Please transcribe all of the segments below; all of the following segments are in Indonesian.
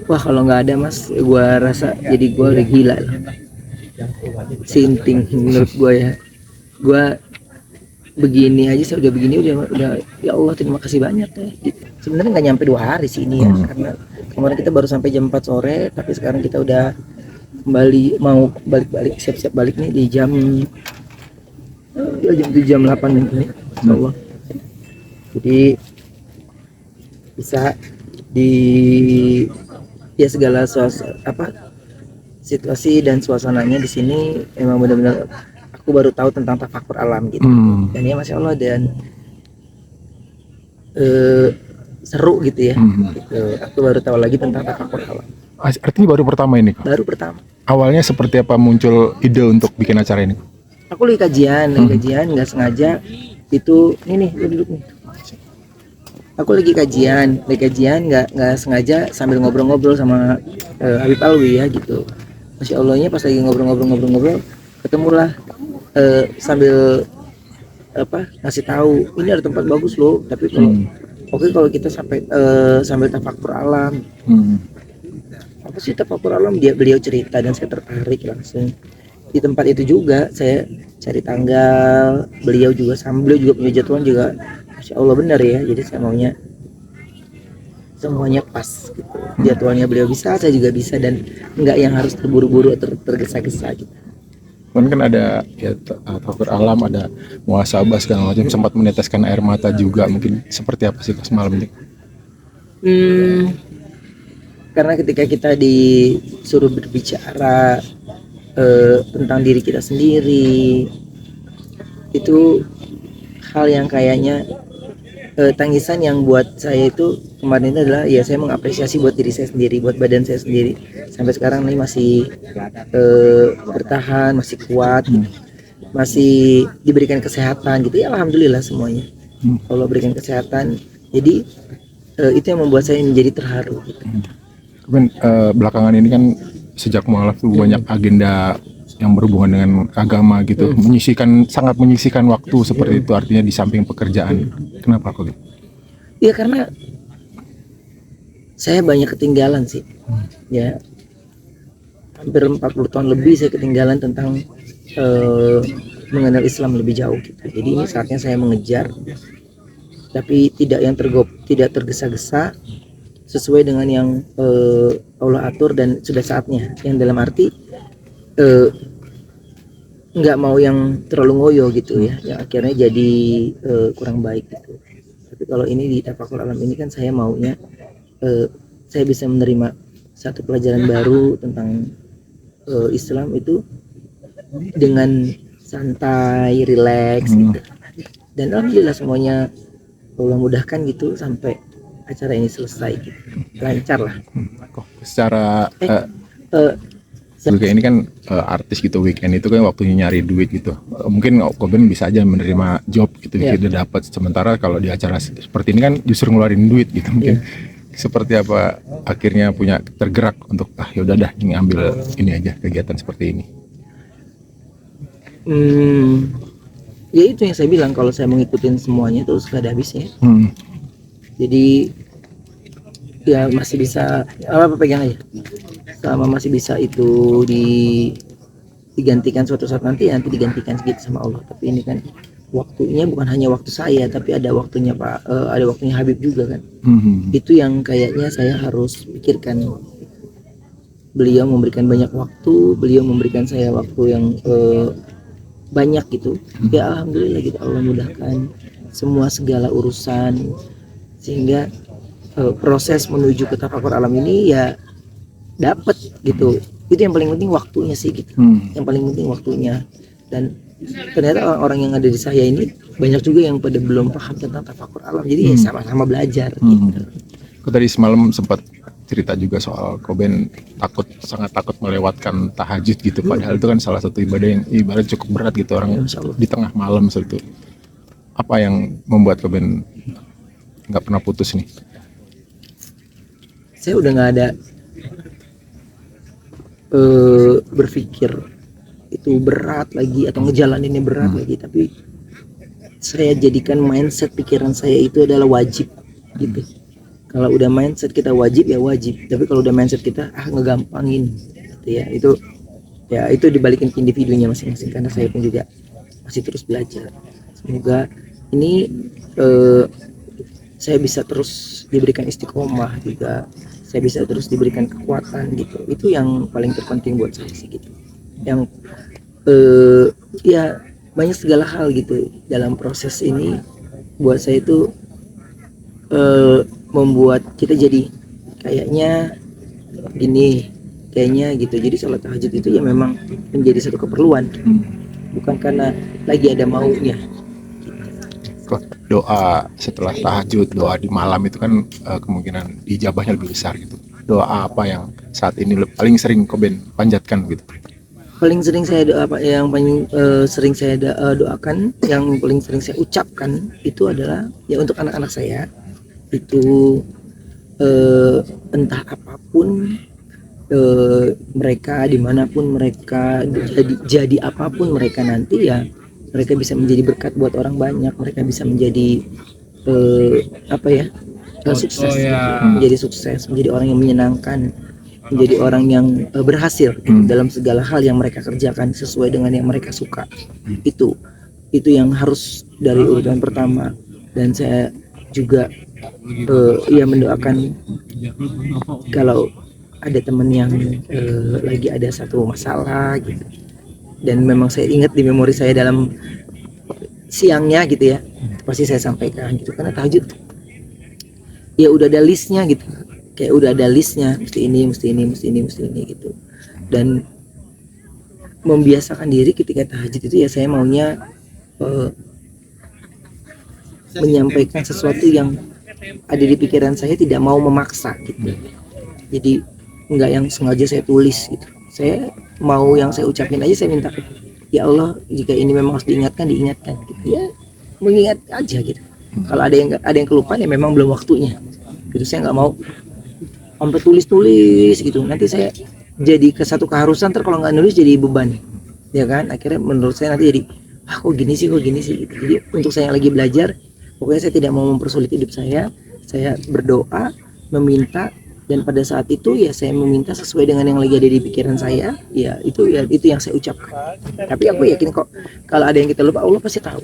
Wah kalau nggak ada mas, gua rasa jadi gua udah gila lah. Sinting menurut gua ya. Gua begini aja saya udah begini udah ya Allah terima kasih banyak ya. Sebenarnya nggak nyampe 2 hari sih ini ya, karena kemarin kita baru sampai jam 4 sore, tapi sekarang kita udah kembali mau balik-balik siap-siap balik nih di jam jam 8 ini insya Allah. Jadi bisa di ya segala situasi dan suasananya di sini emang benar-benar aku baru tahu tentang tafakur alam gitu. Dan ya masya Allah dan seru gitu ya. Gitu. Aku baru tahu lagi tentang tafakur alam. Artinya baru pertama ini kok? Baru pertama. Awalnya seperti apa muncul ide untuk bikin acara ini? Aku lagi kajian nggak sengaja itu ini nih duduk nih. Aku lagi kajian nggak sengaja sambil ngobrol-ngobrol sama Habib Alwi ya gitu. Masya Allahnya pas lagi ngobrol ketemulah sambil ngasih tahu ini ada tempat bagus loh, tapi kalau kita sambil tafakur alam. Apa sih tafakur alam? Beliau cerita dan saya tertarik langsung. Di tempat itu juga saya cari tanggal, beliau juga punya jadwal juga Masya Allah benar ya, jadi saya maunya semuanya pas gitu. Jadwalnya beliau bisa, saya juga bisa, dan enggak yang harus terburu-buru atau tergesa-gesa gitu. Kan ada ya tafakur alam, ada muhasabah segala macam, sempat meneteskan air mata juga, mungkin seperti apa sih pas malam ini? Karena ketika kita disuruh berbicara tentang diri kita sendiri, itu hal yang kayaknya tangisan yang buat saya itu kemarin itu adalah ya saya mengapresiasi buat diri saya sendiri, buat badan saya sendiri sampai sekarang nih masih bertahan, masih kuat, masih diberikan kesehatan gitu ya, alhamdulillah semuanya Allah berikan kesehatan. Jadi itu yang membuat saya menjadi terharu gitu. Belakangan ini kan sejak mualaf tuh banyak agenda yang berhubungan dengan agama gitu, sangat menyisihkan waktu seperti itu, artinya di samping pekerjaan. Kenapa kok gitu? Ya karena saya banyak ketinggalan sih, ya hampir 40 tahun lebih saya ketinggalan tentang mengenal Islam lebih jauh gitu. Jadi ini saatnya saya mengejar, tapi tidak tergesa-gesa, sesuai dengan yang Allah atur dan sudah saatnya. Yang dalam arti nggak mau yang terlalu ngoyo gitu ya, yang akhirnya jadi kurang baik gitu. Tapi kalau ini di tafakur alam ini kan saya maunya saya bisa menerima satu pelajaran baru tentang Islam itu dengan santai, rileks gitu. Dan alhamdulillah semuanya Allah mudahkan gitu sampai acara ini selesai gitu. Lancar lah. Secara juga ini kan artis gitu, weekend itu kan waktunya nyari duit gitu. Mungkin Koben bisa aja menerima job gitu, udah dapat. Sementara kalau di acara seperti ini kan justru ngeluarin duit gitu. Mungkin seperti apa akhirnya punya tergerak untuk yaudah dah ini ambil ini aja kegiatan seperti ini. Ya itu yang saya bilang, kalau saya mengikutin semuanya terus gak ada habisnya. Jadi ya masih bisa apa pegang aja, selama masih bisa itu digantikan suatu saat nanti digantikan segitu sama Allah. Tapi ini kan waktunya bukan hanya waktu saya, tapi ada waktunya ada waktunya Habib juga kan. Itu yang kayaknya saya harus pikirkan. Beliau memberikan banyak waktu, beliau memberikan saya waktu yang banyak gitu. Ya alhamdulillah gitu, Allah mudahkan semua segala urusan, sehingga proses menuju ke tafakur alam ini ya dapat gitu. Itu yang paling penting waktunya sih gitu. Yang paling penting waktunya. Dan ternyata orang-orang yang ada di saya ini banyak juga yang pada belum paham tentang tafakur alam. Jadi ya sama-sama belajar gitu. Aku tadi semalam sempat cerita juga soal Koben sangat takut melewatkan tahajud gitu, padahal itu kan salah satu ibadah yang ibarat cukup berat gitu, orang di tengah malam seperti itu. Apa yang membuat Koben nggak pernah putus nih? Saya udah nggak ada berpikir itu berat lagi atau ngejalaninnya berat lagi, tapi saya jadikan mindset pikiran saya itu adalah wajib gitu. Kalau udah mindset kita wajib ya wajib, tapi kalau udah mindset kita ngegampangin gitu ya, itu dibalikin ke individunya masing-masing, karena saya pun juga masih terus belajar. Semoga ini saya bisa terus diberikan istiqomah juga, saya bisa terus diberikan kekuatan gitu. Itu yang paling terpenting buat saya sih gitu. Yang ya banyak segala hal gitu dalam proses ini buat saya itu membuat kita jadi kayaknya gini, kayaknya gitu. Jadi sholat tahajud itu ya memang menjadi satu keperluan, bukan karena lagi ada maunya. Doa setelah tahajud, doa di malam itu kan kemungkinan dijabahnya lebih besar gitu. Doa apa yang saat ini paling sering Koben panjatkan gitu? Paling sering saya yang paling sering saya doakan, yang paling sering saya ucapkan itu adalah ya untuk anak-anak saya itu, entah apapun mereka, dimanapun mereka, jadi apapun mereka nanti ya, mereka bisa menjadi berkat buat orang banyak, mereka bisa menjadi sukses, menjadi sukses, menjadi orang yang menyenangkan, menjadi orang yang berhasil dalam segala hal yang mereka kerjakan sesuai dengan yang mereka suka. Itu yang harus dari urutan pertama. Dan saya juga mendoakan kalau ada teman yang lagi ada satu masalah gitu, dan memang saya ingat di memori saya dalam siangnya gitu ya, pasti saya sampaikan gitu, karena tahajud ya udah ada listnya gitu, kayak udah ada listnya, mesti ini gitu. Dan membiasakan diri ketika tahajud itu ya saya maunya menyampaikan sesuatu yang ada di pikiran saya, tidak mau memaksa gitu. Jadi enggak yang sengaja saya tulis gitu, saya mau yang saya ucapin aja, saya minta ya Allah jika ini memang harus diingatkan gitu ya, mengingat aja gitu. Kalau ada yang kelupaan ya memang belum waktunya gitu. Saya nggak mau sampai tulis gitu, nanti saya jadi ke satu keharusan, kalau nggak nulis jadi beban ya kan. Akhirnya menurut saya nanti jadi kok gini sih gitu. Jadi untuk saya yang lagi belajar, pokoknya saya tidak mau mempersulit hidup saya berdoa, meminta, dan pada saat itu ya saya meminta sesuai dengan yang lagi ada di pikiran saya, ya itu yang saya ucapkan. Tapi aku yakin kok kalau ada yang kita lupa, Allah pasti tahu.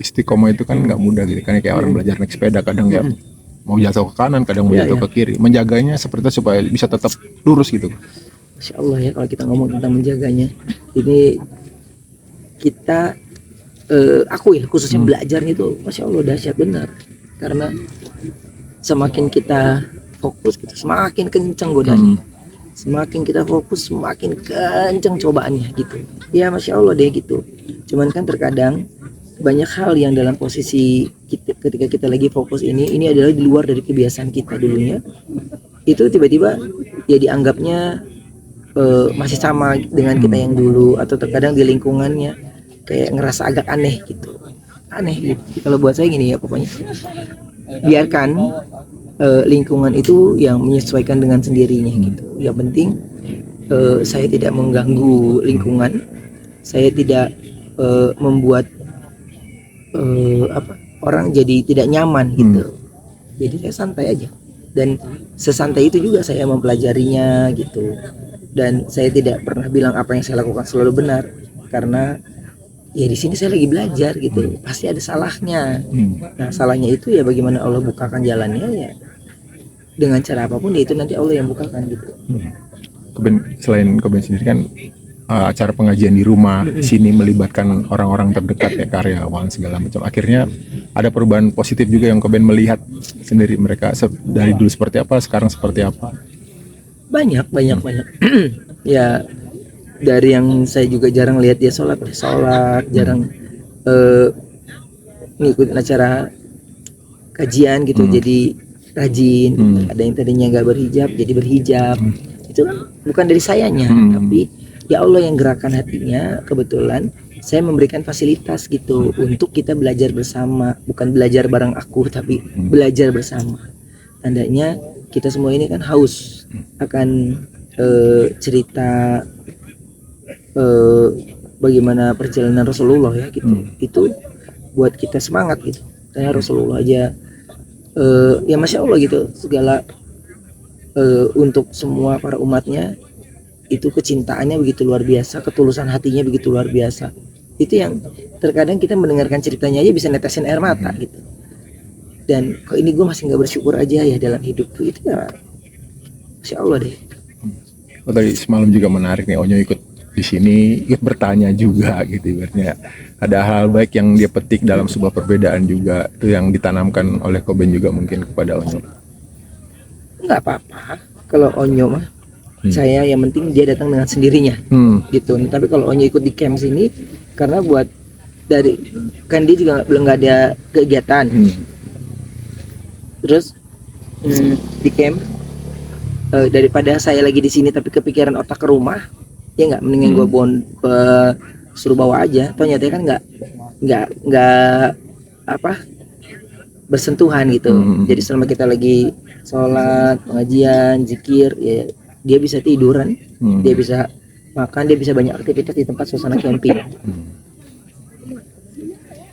Istiqomah itu kan nggak mudah gitu kan, kayak orang belajar naik sepeda, kadang ya mau jatuh ke kanan, kadang mau jatuh ke kiri. Menjaganya seperti supaya bisa tetap lurus gitu. Masya Allah ya, kalau kita ngomong tentang menjaganya, ini kita aku ya khususnya belajarnya itu Masya Allah dahsyat benar. Karena semakin kita fokus gitu, semakin kencang godanya, semakin kita fokus semakin kencang cobaannya gitu ya. Masya Allah deh gitu. Cuman kan terkadang banyak hal yang dalam posisi kita, ketika kita lagi fokus ini adalah di luar dari kebiasaan kita dulunya, itu tiba-tiba ya dianggapnya masih sama dengan kita yang dulu, atau terkadang di lingkungannya kayak ngerasa agak aneh gitu. Kalau buat saya gini ya, pokoknya biarkan lingkungan itu yang menyesuaikan dengan sendirinya gitu. Yang penting saya tidak mengganggu lingkungan, saya tidak membuat orang jadi tidak nyaman gitu. Jadi saya santai aja, dan sesantai itu juga saya mempelajarinya gitu. Dan saya tidak pernah bilang apa yang saya lakukan selalu benar, karena ya di sini saya lagi belajar gitu, pasti ada salahnya. Nah salahnya itu ya bagaimana Allah bukakan jalannya ya, dengan cara apapun ya itu nanti Allah yang bukakan gitu. Selain Koben sendiri kan acara pengajian di rumah sini melibatkan orang-orang terdekat ya, karyawan segala macam. Akhirnya ada perubahan positif juga yang Koben melihat sendiri, mereka dari dulu seperti apa, sekarang seperti apa? Banyak. Ya dari yang saya juga jarang lihat dia sholat, jarang ngikutin acara kajian gitu, jadi rajin. Ada yang tadinya nggak berhijab jadi berhijab. Itu kan bukan dari sayanya, tapi ya Allah yang gerakan hatinya. Kebetulan saya memberikan fasilitas gitu untuk kita belajar bersama, bukan belajar bareng aku tapi belajar bersama. Tandanya kita semua ini kan haus akan cerita bagaimana perjalanan Rasulullah ya gitu. Itu buat kita semangat gitu. Karena Rasulullah aja ya masya Allah gitu, segala untuk semua para umatnya itu kecintaannya begitu luar biasa, ketulusan hatinya begitu luar biasa. Itu yang terkadang kita mendengarkan ceritanya aja bisa netesin air mata gitu. Dan kok ini gue masih nggak bersyukur aja ya dalam hidupku, itu ya masya Allah deh. Oh, tadi semalam juga menarik nih, Onyo ikut di sini, ikut bertanya juga gitu. Ibaratnya ada hal baik yang dia petik dalam sebuah perbedaan juga, itu yang ditanamkan oleh Koben juga mungkin kepada Onyo. Nggak apa-apa kalau Onyo mah. Saya yang penting dia datang dengan sendirinya gitu. Tapi kalau Onyo ikut di camp sini karena buat dari kan dia juga belum nggak ada kegiatan. Terus di camp daripada saya lagi di sini tapi kepikiran otak ke rumah, ya nggak, mendingan gue suruh bawa aja. Toh nyatanya kan nggak apa bersentuhan gitu. Jadi selama kita lagi sholat, pengajian, zikir, ya dia bisa tiduran, dia bisa makan, dia bisa banyak aktivitas di tempat suasana camping.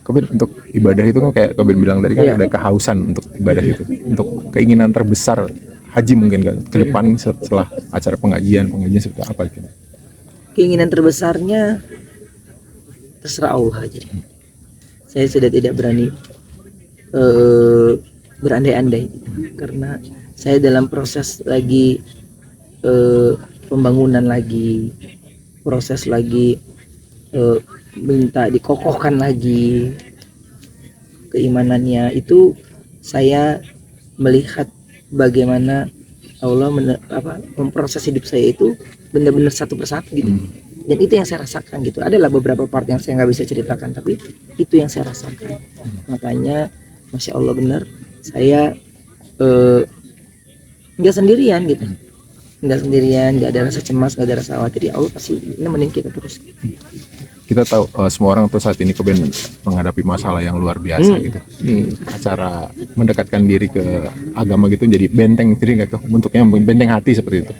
Koben untuk ibadah itu kan kayak Koben bilang tadi kan ada kehausan untuk ibadah itu, untuk keinginan terbesar haji mungkin kan ke depan setelah acara pengajian seperti apa gitu. Keinginan terbesarnya terserah Allah aja. Saya sudah tidak berani berandai-andai karena saya dalam proses lagi pembangunan lagi, proses lagi minta dikokohkan lagi keimanannya. Itu saya melihat bagaimana Allah memproses hidup saya itu benar-benar satu persatu gitu. Dan itu yang saya rasakan gitu. Adalah beberapa part yang saya nggak bisa ceritakan, tapi itu yang saya rasakan. Makanya masya Allah benar, saya nggak sendirian gitu. Nggak sendirian, nggak ada rasa cemas, nggak ada rasa khawatir. Ya Allah pasti nemenin kita terus. Kita tahu semua orang tuh saat ini Koben menghadapi masalah yang luar biasa gitu. Acara mendekatkan diri ke agama gitu jadi benteng, jadi nggak tuh bentuknya benteng hati seperti itu.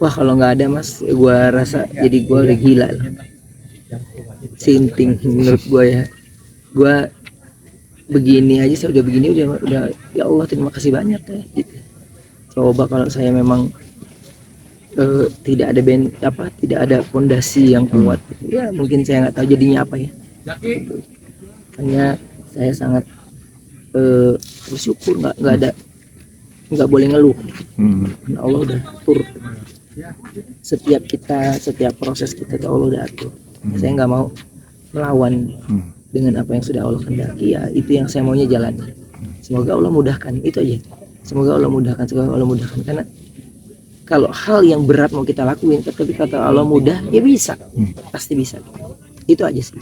Wah kalau nggak ada mas, gue rasa jadi gue udah gila lah. Sinting menurut gue ya. Gue begini aja, saya udah begini udah ya Allah terima kasih banyak ya. Gitu. Coba kalau saya memang tidak ada fondasi yang kuat, ya mungkin saya nggak tahu jadinya apa ya. Hanya saya sangat bersyukur, nggak boleh ngeluh. Allah udah atur setiap proses kita, Allah udah atur. Saya nggak mau melawan dengan apa yang sudah Allah kehendaki. Ya itu yang saya maunya jalan. Semoga Allah mudahkan, itu aja. Semoga Allah mudahkan karena kalau hal yang berat mau kita lakuin, tapi kata Allah mudah, ya bisa, pasti bisa. Itu aja sih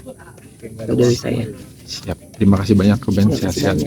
dari saya. Siap, terima kasih banyak Koben, sehat-sehat.